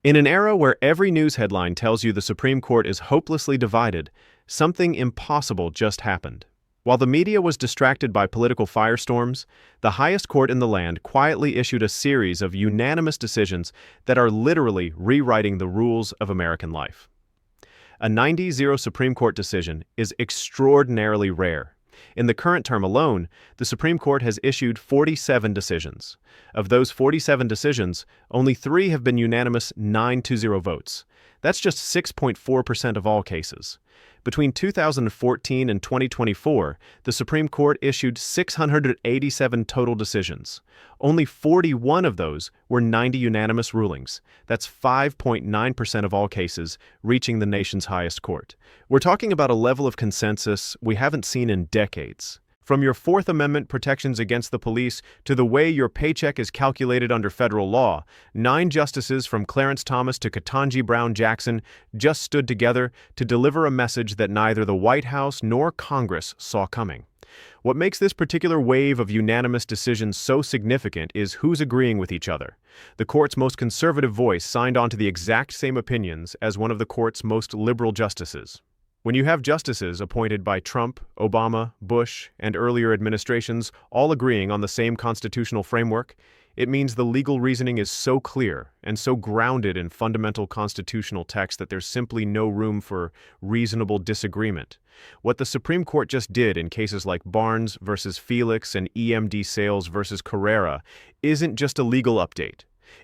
In an era where every news headline tells you the Supreme Court is hopelessly divided, something impossible just happened. While the media was distracted by political firestorms, the highest court in the land quietly issued a series of unanimous decisions that are literally rewriting the rules of American life. A 9-0 Supreme Court decision is extraordinarily rare. In the current term alone, the Supreme Court has issued 47 decisions. Of those 47 decisions, only 3 have been unanimous 9-0 votes. That's just 6.4% of all cases. Between 2014 and 2024, the Supreme Court issued 687 total decisions. Only 41 of those were 90 unanimous rulings. That's 5.9% of all cases, reaching the nation's highest court. We're talking about a level of consensus we haven't seen in decades. From your Fourth Amendment protections against the police to the way your paycheck is calculated under federal law, 9 justices from Clarence Thomas to Ketanji Brown Jackson just stood together to deliver a message that neither the White House nor Congress saw coming. What makes this particular wave of unanimous decisions so significant is who's agreeing with each other. The court's most conservative voice signed on to the exact same opinions as one of the court's most liberal justices. When you have justices appointed by Trump, Obama, Bush, and earlier administrations all agreeing on the same constitutional framework, it means the legal reasoning is so clear and so grounded in fundamental constitutional text that there's simply no room for reasonable disagreement. What the Supreme Court just did in cases like Barnes versus Felix and EMD Sales versus Carrera isn't just a legal update.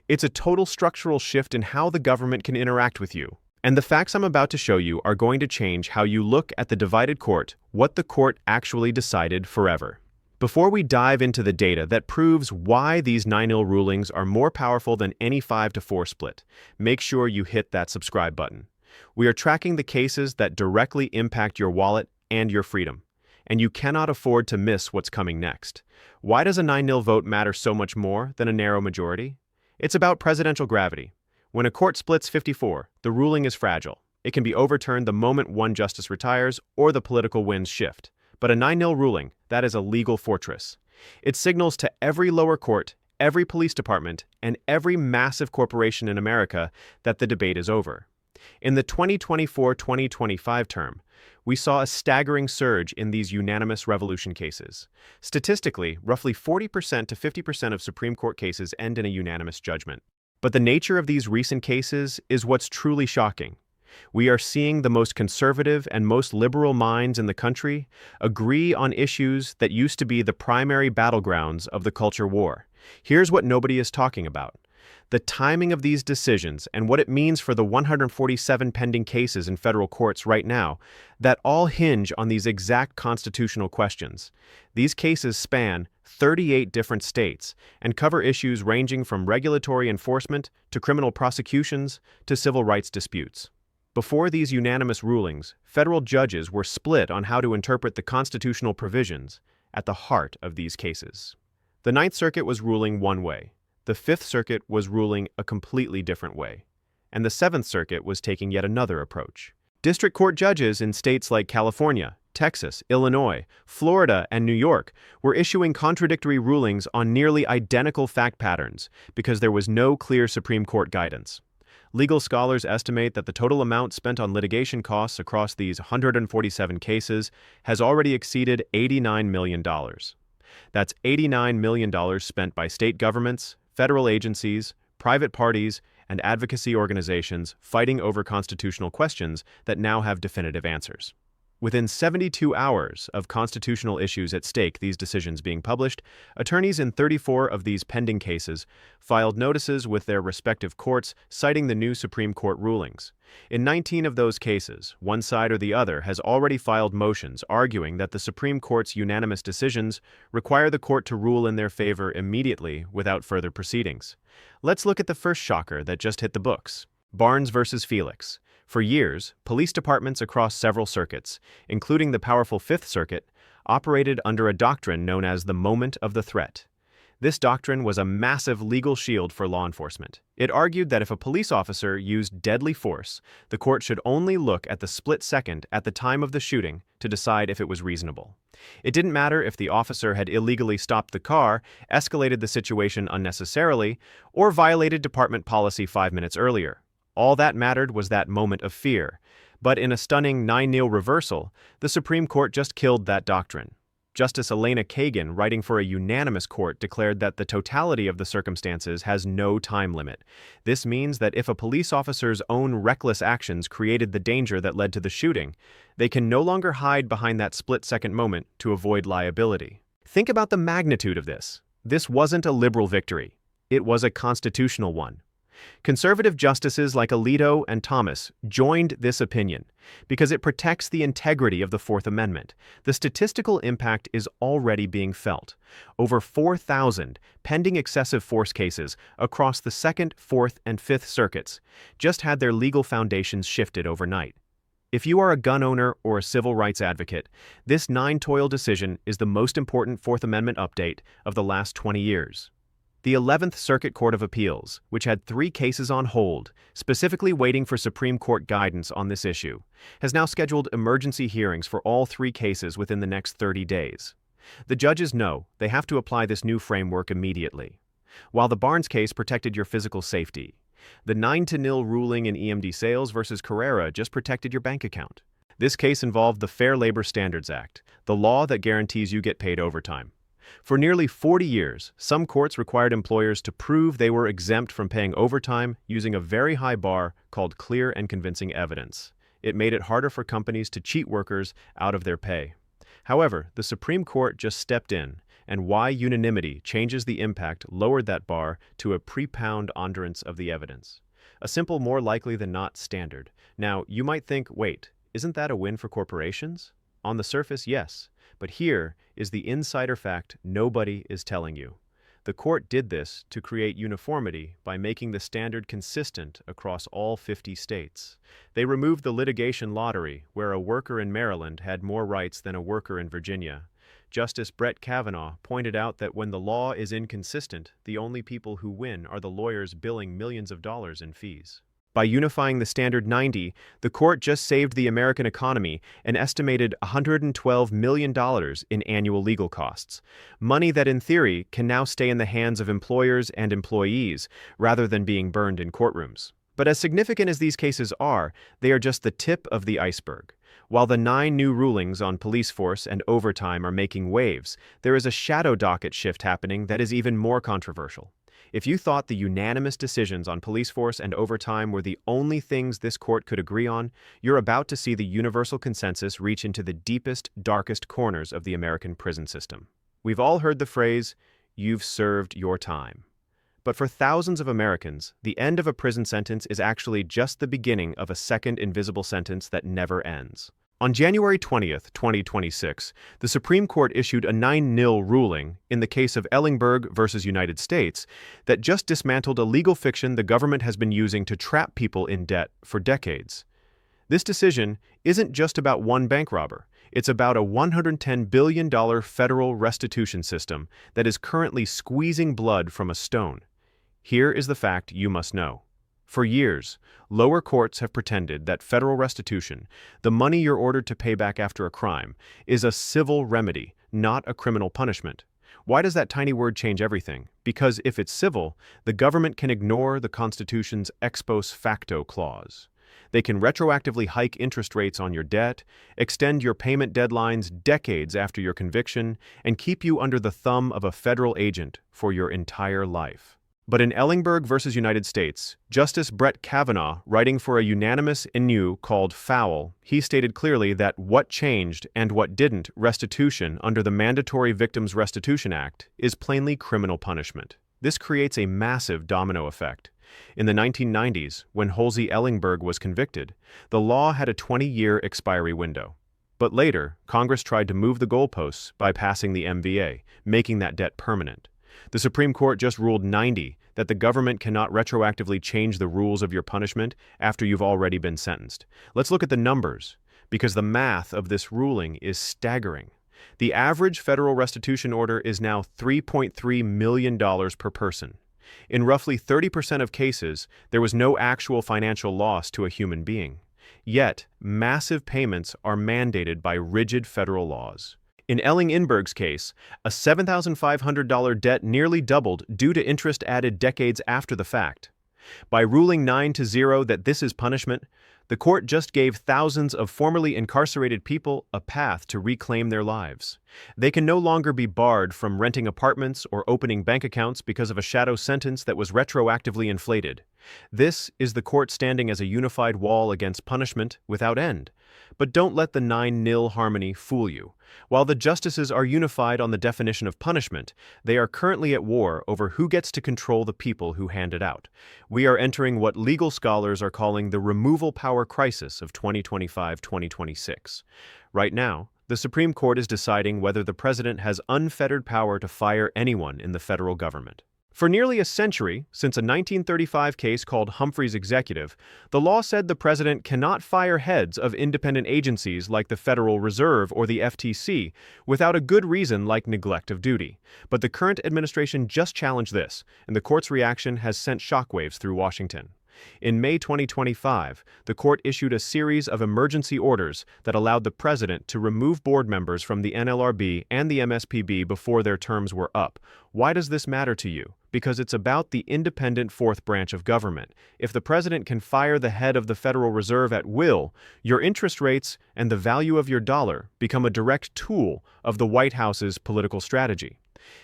It's a total structural shift in how the government can interact with you. And the facts I'm about to show you are going to change how you look at the divided court, what the court actually decided forever. Before we dive into the data that proves why these 9-0 rulings are more powerful than any 5-4 split, make sure you hit that subscribe button. We are tracking the cases that directly impact your wallet and your freedom, and you cannot afford to miss what's coming next. Why does a 9-0 vote matter so much more than a narrow majority? It's about presidential gravity. When a court splits 54, the ruling is fragile. It can be overturned the moment one justice retires or the political winds shift. But a 9-0 ruling, that is a legal fortress. It signals to every lower court, every police department, and every massive corporation in America that the debate is over. In the 2024-2025 term, we saw a staggering surge in these unanimous revolution cases. Statistically, roughly 40% to 50% of Supreme Court cases end in a unanimous judgment. But the nature of these recent cases is what's truly shocking. We are seeing the most conservative and most liberal minds in the country agree on issues that used to be the primary battlegrounds of the culture war. Here's what nobody is talking about: the timing of these decisions and what it means for the 147 pending cases in federal courts right now that all hinge on these exact constitutional questions. These cases span 38 different states and cover issues ranging from regulatory enforcement to criminal prosecutions to civil rights disputes. Before these unanimous rulings, federal judges were split on how to interpret the constitutional provisions at the heart of these cases. The Ninth Circuit was ruling one way. The Fifth Circuit was ruling a completely different way, and the Seventh Circuit was taking yet another approach. District court judges in states like California, Texas, Illinois, Florida, and New York were issuing contradictory rulings on nearly identical fact patterns because there was no clear Supreme Court guidance. Legal scholars estimate that the total amount spent on litigation costs across these 147 cases has already exceeded $89 million. That's $89 million spent by state governments, federal agencies, private parties, and advocacy organizations fighting over constitutional questions that now have definitive answers. Within 72 hours of constitutional issues at stake, these decisions being published, attorneys in 34 of these pending cases filed notices with their respective courts citing the new Supreme Court rulings. In 19 of those cases, one side or the other has already filed motions arguing that the Supreme Court's unanimous decisions require the court to rule in their favor immediately without further proceedings. Let's look at the first shocker that just hit the books: Barnes versus Felix. For years, police departments across several circuits, including the powerful Fifth Circuit, operated under a doctrine known as the moment of the threat. This doctrine was a massive legal shield for law enforcement. It argued that if a police officer used deadly force, the court should only look at the split second at the time of the shooting to decide if it was reasonable. It didn't matter if the officer had illegally stopped the car, escalated the situation unnecessarily, or violated department policy 5 minutes earlier. All that mattered was that moment of fear. But in a stunning 9-0 reversal, the Supreme Court just killed that doctrine. Justice Elena Kagan, writing for a unanimous court, declared that the totality of the circumstances has no time limit. This means that if a police officer's own reckless actions created the danger that led to the shooting, they can no longer hide behind that split-second moment to avoid liability. Think about the magnitude of this. This wasn't a liberal victory. It was a constitutional one. Conservative justices like Alito and Thomas joined this opinion because it protects the integrity of the Fourth Amendment. The statistical impact is already being felt. Over 4,000 pending excessive force cases across the Second, Fourth, and Fifth Circuits just had their legal foundations shifted overnight. If you are a gun owner or a civil rights advocate, this 9-toil decision is the most important Fourth Amendment update of the last 20 years. The 11th Circuit Court of Appeals, which had 3 cases on hold, specifically waiting for Supreme Court guidance on this issue, has now scheduled emergency hearings for all 3 cases within the next 30 days. The judges know they have to apply this new framework immediately. While the Barnes case protected your physical safety, the 9-0 ruling in EMD Sales versus Carrera just protected your bank account. This case involved the Fair Labor Standards Act, the law that guarantees you get paid overtime. For nearly 40 years, some courts required employers to prove they were exempt from paying overtime using a very high bar called clear and convincing evidence. It made it harder for companies to cheat workers out of their pay. However, the Supreme Court just stepped in, and why unanimity changes the impact lowered that bar to a preponderance of the evidence. A simple more likely than not standard. Now, you might think, wait, isn't that a win for corporations? On the surface, yes. But here is the insider fact nobody is telling you. The court did this to create uniformity by making the standard consistent across all 50 states. They removed the litigation lottery, where a worker in Maryland had more rights than a worker in Virginia. Justice Brett Kavanaugh pointed out that when the law is inconsistent, the only people who win are the lawyers billing millions of dollars in fees. By unifying the standard 90, the court just saved the American economy an estimated $112 million in annual legal costs, money that in theory can now stay in the hands of employers and employees rather than being burned in courtrooms. But as significant as these cases are, they are just the tip of the iceberg. While the 9 new rulings on police force and overtime are making waves, there is a shadow docket shift happening that is even more controversial. If you thought the unanimous decisions on police force and overtime were the only things this court could agree on, you're about to see the universal consensus reach into the deepest, darkest corners of the American prison system. We've all heard the phrase, "You've served your time." But for thousands of Americans, the end of a prison sentence is actually just the beginning of a second invisible sentence that never ends. On January 20th, 2026, the Supreme Court issued a 9-0 ruling in the case of Ellingberg versus United States that just dismantled a legal fiction the government has been using to trap people in debt for decades. This decision isn't just about one bank robber. It's about a $110 billion federal restitution system that is currently squeezing blood from a stone. Here is the fact you must know. For years, lower courts have pretended that federal restitution, the money you're ordered to pay back after a crime, is a civil remedy, not a criminal punishment. Why does that tiny word change everything? Because if it's civil, the government can ignore the Constitution's ex post facto clause. They can retroactively hike interest rates on your debt, extend your payment deadlines decades after your conviction, and keep you under the thumb of a federal agent for your entire life. But in Ellingberg versus United States, Justice Brett Kavanaugh, writing for a unanimous issue called Foul, he stated clearly that what changed and what didn't restitution under the Mandatory Victims Restitution Act is plainly criminal punishment. This creates a massive domino effect. In the 1990s, when Halsey Ellingberg was convicted, the law had a 20-year expiry window. But later, Congress tried to move the goalposts by passing the MVA, making that debt permanent. The Supreme Court just ruled 90 that the government cannot retroactively change the rules of your punishment after you've already been sentenced. Let's look at the numbers, because the math of this ruling is staggering. The average federal restitution order is now $3.3 million per person. In roughly 30% of cases, there was no actual financial loss to a human being. Yet, massive payments are mandated by rigid federal laws. In Ellingberg's case, a $7,500 debt nearly doubled due to interest added decades after the fact. By ruling 9-0 that this is punishment, the court just gave thousands of formerly incarcerated people a path to reclaim their lives. They can no longer be barred from renting apartments or opening bank accounts because of a shadow sentence that was retroactively inflated. This is the court standing as a unified wall against punishment without end. But don't let the 9-0 harmony fool you. While the justices are unified on the definition of punishment, they are currently at war over who gets to control the people who hand it out. We are entering what legal scholars are calling the removal power crisis of 2025-2026. Right now, the Supreme Court is deciding whether the president has unfettered power to fire anyone in the federal government. For nearly a century, since a 1935 case called Humphrey's Executive, the law said the president cannot fire heads of independent agencies like the Federal Reserve or the FTC without a good reason like neglect of duty. But the current administration just challenged this, and the court's reaction has sent shockwaves through Washington. In May 2025, the court issued a series of emergency orders that allowed the president to remove board members from the NLRB and the MSPB before their terms were up. Why does this matter to you? Because it's about the independent fourth branch of government. If the president can fire the head of the Federal Reserve at will, your interest rates and the value of your dollar become a direct tool of the White House's political strategy.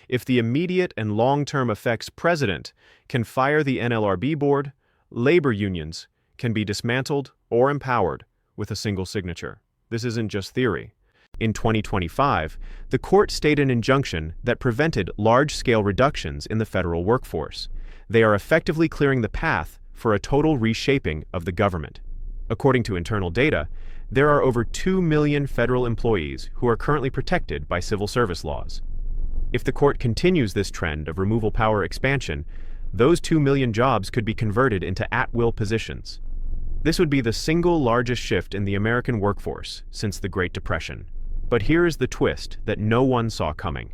If the immediate and long-term effects president can fire the NLRB board, labor unions can be dismantled or empowered with a single signature. This isn't just theory. In 2025, the court stayed an injunction that prevented large-scale reductions in the federal workforce. They are effectively clearing the path for a total reshaping of the government. According to internal data, there are over 2 million federal employees who are currently protected by civil service laws. If the court continues this trend of removal power expansion, those 2 million jobs could be converted into at-will positions. This would be the single largest shift in the American workforce since the Great Depression. But here is the twist that no one saw coming.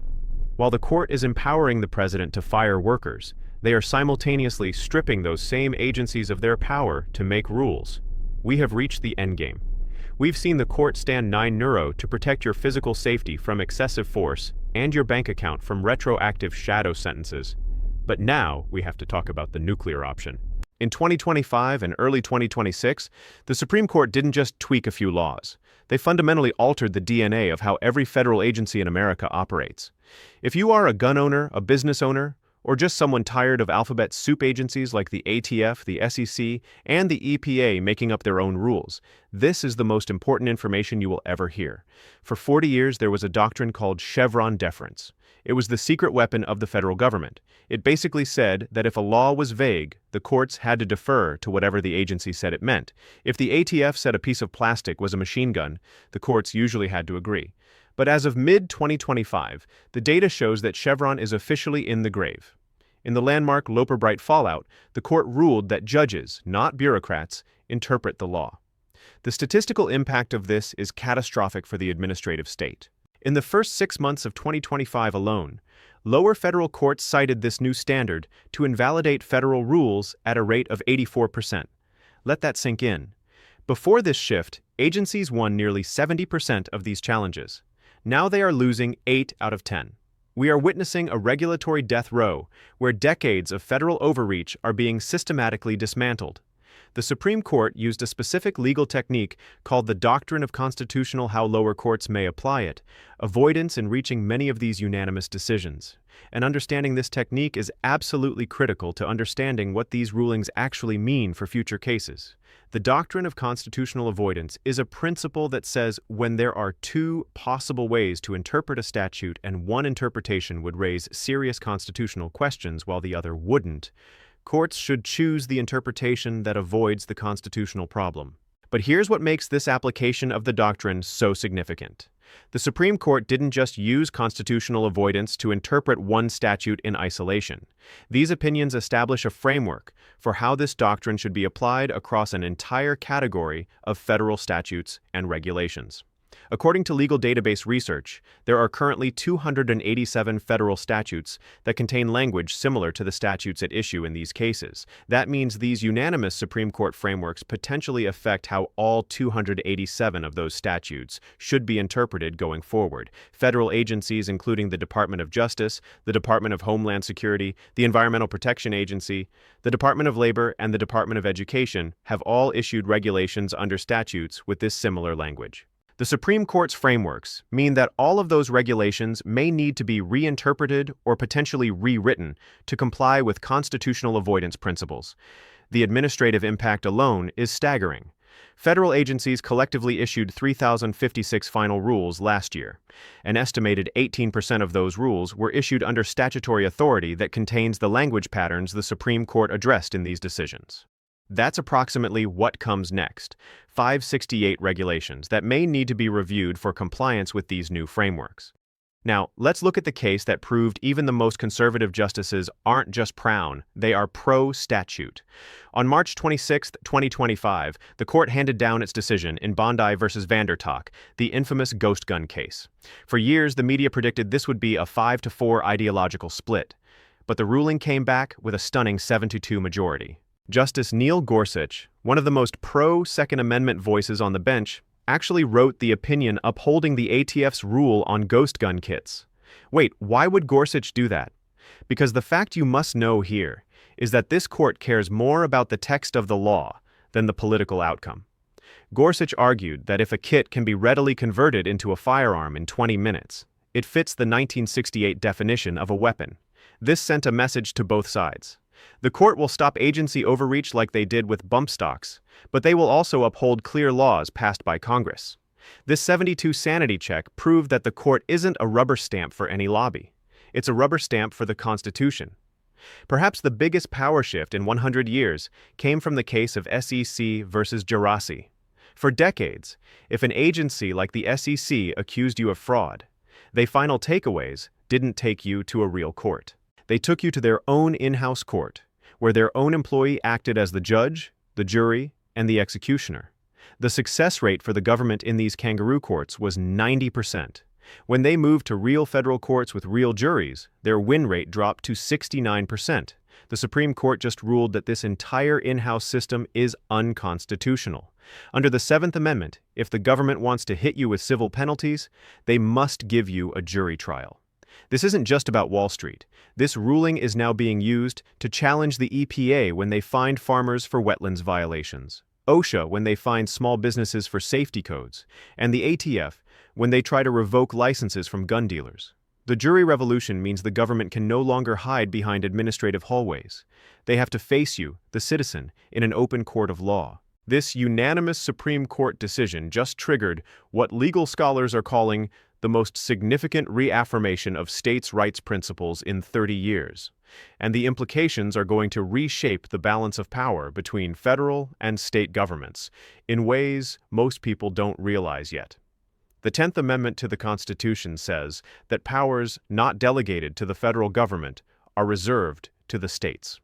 While the court is empowering the president to fire workers, they are simultaneously stripping those same agencies of their power to make rules. We have reached the endgame. We've seen the court stand 9-0 to protect your physical safety from excessive force and your bank account from retroactive shadow sentences. But now we have to talk about the nuclear option. In 2025 and early 2026, the Supreme Court didn't just tweak a few laws. They fundamentally altered the DNA of how every federal agency in America operates. If you are a gun owner, a business owner, or just someone tired of alphabet soup agencies like the ATF, the SEC, and the EPA making up their own rules, this is the most important information you will ever hear. For 40 years, there was a doctrine called Chevron deference. It was the secret weapon of the federal government. It basically said that if a law was vague, the courts had to defer to whatever the agency said it meant. If the ATF said a piece of plastic was a machine gun, the courts usually had to agree. But as of mid-2025, the data shows that Chevron is officially in the grave. In the landmark Loper-Bright fallout, the court ruled that judges, not bureaucrats, interpret the law. The statistical impact of this is catastrophic for the administrative state. In the first 6 months of 2025 alone, lower federal courts cited this new standard to invalidate federal rules at a rate of 84%. Let that sink in. Before this shift, agencies won nearly 70% of these challenges. Now they are losing 8 out of 10. We are witnessing a regulatory death row where decades of federal overreach are being systematically dismantled. The Supreme Court used a specific legal technique called the doctrine of constitutional how lower courts may apply it, avoidance in reaching many of these unanimous decisions. And understanding this technique is absolutely critical to understanding what these rulings actually mean for future cases. The doctrine of constitutional avoidance is a principle that says when there are 2 possible ways to interpret a statute and one interpretation would raise serious constitutional questions while the other wouldn't, courts should choose the interpretation that avoids the constitutional problem. But here's what makes this application of the doctrine so significant. The Supreme Court didn't just use constitutional avoidance to interpret one statute in isolation. These opinions establish a framework for how this doctrine should be applied across an entire category of federal statutes and regulations. According to legal database research, there are currently 287 federal statutes that contain language similar to the statutes at issue in these cases. That means these unanimous Supreme Court frameworks potentially affect how all 287 of those statutes should be interpreted going forward. Federal agencies, including the Department of Justice, the Department of Homeland Security, the Environmental Protection Agency, the Department of Labor, and the Department of Education, have all issued regulations under statutes with this similar language. The Supreme Court's frameworks mean that all of those regulations may need to be reinterpreted or potentially rewritten to comply with constitutional avoidance principles. The administrative impact alone is staggering. Federal agencies collectively issued 3,056 final rules last year. An estimated 18% of those rules were issued under statutory authority that contains the language patterns the Supreme Court addressed in these decisions. That's approximately what comes next: 568 regulations that may need to be reviewed for compliance with these new frameworks. Now, let's look at the case that proved even the most conservative justices aren't just proud, they are pro-statute. On March 26, 2025, the court handed down its decision in Bondi v. Vandertok, the infamous ghost gun case. For years, the media predicted this would be a 5-4 ideological split, but the ruling came back with a stunning 7-2 majority. Justice Neil Gorsuch, one of the most pro-Second Amendment voices on the bench, actually wrote the opinion upholding the ATF's rule on ghost gun kits. Wait, why would Gorsuch do that? Because the fact you must know here is that this court cares more about the text of the law than the political outcome. Gorsuch argued that if a kit can be readily converted into a firearm in 20 minutes, it fits the 1968 definition of a weapon. This sent a message to both sides. The court will stop agency overreach like they did with bump stocks, but they will also uphold clear laws passed by Congress. This 72 sanity check proved that the court isn't a rubber stamp for any lobby. It's a rubber stamp for the Constitution. Perhaps the biggest power shift in 100 years came from the case of SEC versus Gerasi. For decades, if an agency like the SEC accused you of fraud, their final takeaways didn't take you to a real court. They took you to their own in-house court, where their own employee acted as the judge, the jury, and the executioner. The success rate for the government in these kangaroo courts was 90%. When they moved to real federal courts with real juries, their win rate dropped to 69%. The Supreme Court just ruled that this entire in-house system is unconstitutional. Under the 7th Amendment, if the government wants to hit you with civil penalties, they must give you a jury trial. This isn't just about Wall Street. This ruling is now being used to challenge the EPA when they fined farmers for wetlands violations, OSHA when they fine small businesses for safety codes, and the ATF when they try to revoke licenses from gun dealers. The jury revolution means the government can no longer hide behind administrative hallways. They have to face you, the citizen, in an open court of law. This unanimous Supreme Court decision just triggered what legal scholars are calling the most significant reaffirmation of states' rights principles in 30 years, and the implications are going to reshape the balance of power between federal and state governments in ways most people don't realize yet. The 10th Amendment to the Constitution says that powers not delegated to the federal government are reserved to the states.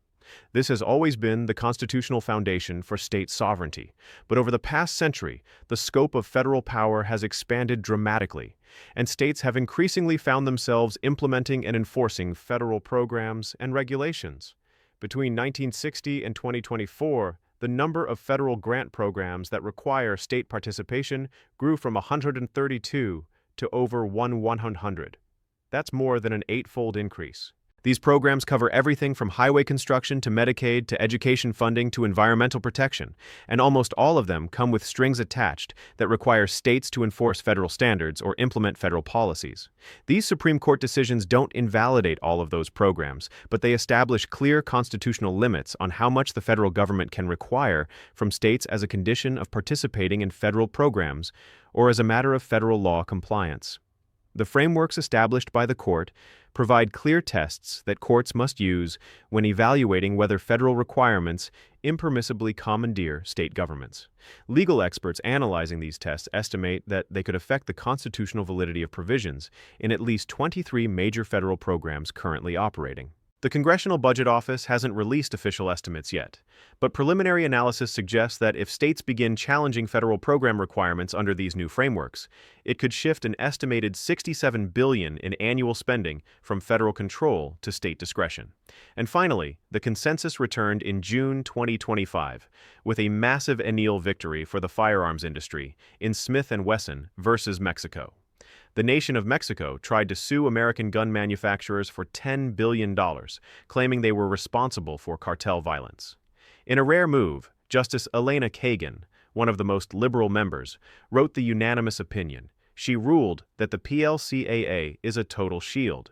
This has always been the constitutional foundation for state sovereignty, but over the past century, the scope of federal power has expanded dramatically, and states have increasingly found themselves implementing and enforcing federal programs and regulations. Between 1960 and 2024, the number of federal grant programs that require state participation grew from 132 to over 100. That's more than an 8-fold increase. These programs cover everything from highway construction to Medicaid to education funding to environmental protection, and almost all of them come with strings attached that require states to enforce federal standards or implement federal policies. These Supreme Court decisions don't invalidate all of those programs, but they establish clear constitutional limits on how much the federal government can require from states as a condition of participating in federal programs or as a matter of federal law compliance. The frameworks established by the court provide clear tests that courts must use when evaluating whether federal requirements impermissibly commandeer state governments. Legal experts analyzing these tests estimate that they could affect the constitutional validity of provisions in at least 23 major federal programs currently operating. The Congressional Budget Office hasn't released official estimates yet, but preliminary analysis suggests that if states begin challenging federal program requirements under these new frameworks, it could shift an estimated $67 billion in annual spending from federal control to state discretion. And finally, the consensus returned in June 2025 with a massive anneal victory for the firearms industry in Smith & Wesson versus Mexico. The nation of Mexico tried to sue American gun manufacturers for $10 billion, claiming they were responsible for cartel violence. In a rare move, Justice Elena Kagan, one of the most liberal members, wrote the unanimous opinion. She ruled that the PLCAA is a total shield.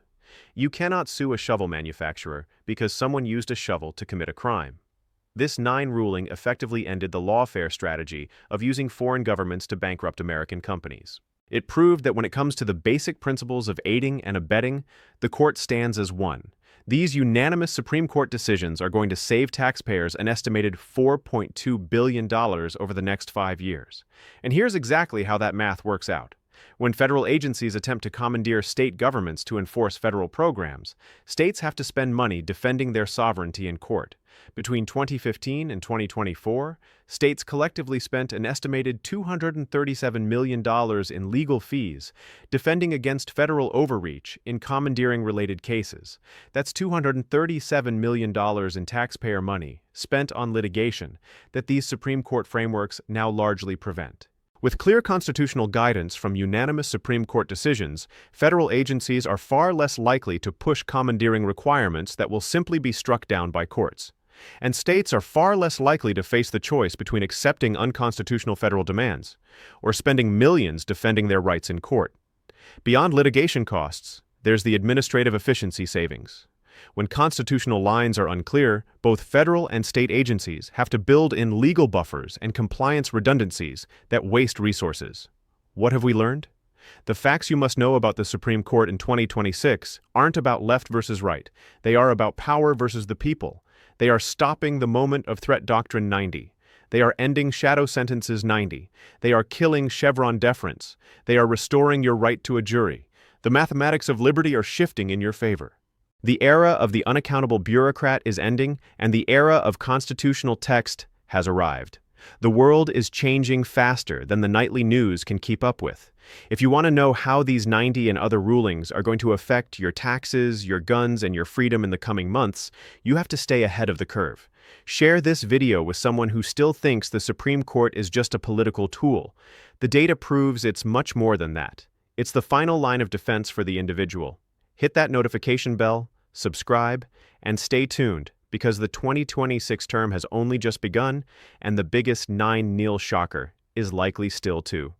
You cannot sue a shovel manufacturer because someone used a shovel to commit a crime. This 9 ruling effectively ended the lawfare strategy of using foreign governments to bankrupt American companies. It proved that when it comes to the basic principles of aiding and abetting, the court stands as one. These unanimous Supreme Court decisions are going to save taxpayers an estimated $4.2 billion over the next 5 years. And here's exactly how that math works out. When federal agencies attempt to commandeer state governments to enforce federal programs, states have to spend money defending their sovereignty in court. Between 2015 and 2024, states collectively spent an estimated $237 million in legal fees defending against federal overreach in commandeering-related cases. That's $237 million in taxpayer money spent on litigation that these Supreme Court frameworks now largely prevent. With clear constitutional guidance from unanimous Supreme Court decisions, federal agencies are far less likely to push commandeering requirements that will simply be struck down by courts. And states are far less likely to face the choice between accepting unconstitutional federal demands or spending millions defending their rights in court. Beyond litigation costs, there's the administrative efficiency savings. When constitutional lines are unclear, both federal and state agencies have to build in legal buffers and compliance redundancies that waste resources. What have we learned? The facts you must know about the Supreme Court in 2026 aren't about left versus right. They are about power versus the people. They are stopping the moment of threat doctrine 90. They are ending shadow sentences 90. They are killing Chevron deference. They are restoring your right to a jury. The mathematics of liberty are shifting in your favor. The era of the unaccountable bureaucrat is ending, and the era of constitutional text has arrived. The world is changing faster than the nightly news can keep up with. If you want to know how these 90 and other rulings are going to affect your taxes, your guns, and your freedom in the coming months, you have to stay ahead of the curve. Share this video with someone who still thinks the Supreme Court is just a political tool. The data proves it's much more than that. It's the final line of defense for the individual. Hit that notification bell, subscribe, and stay tuned because the 2026 term has only just begun and the biggest 9-nil shocker is likely still to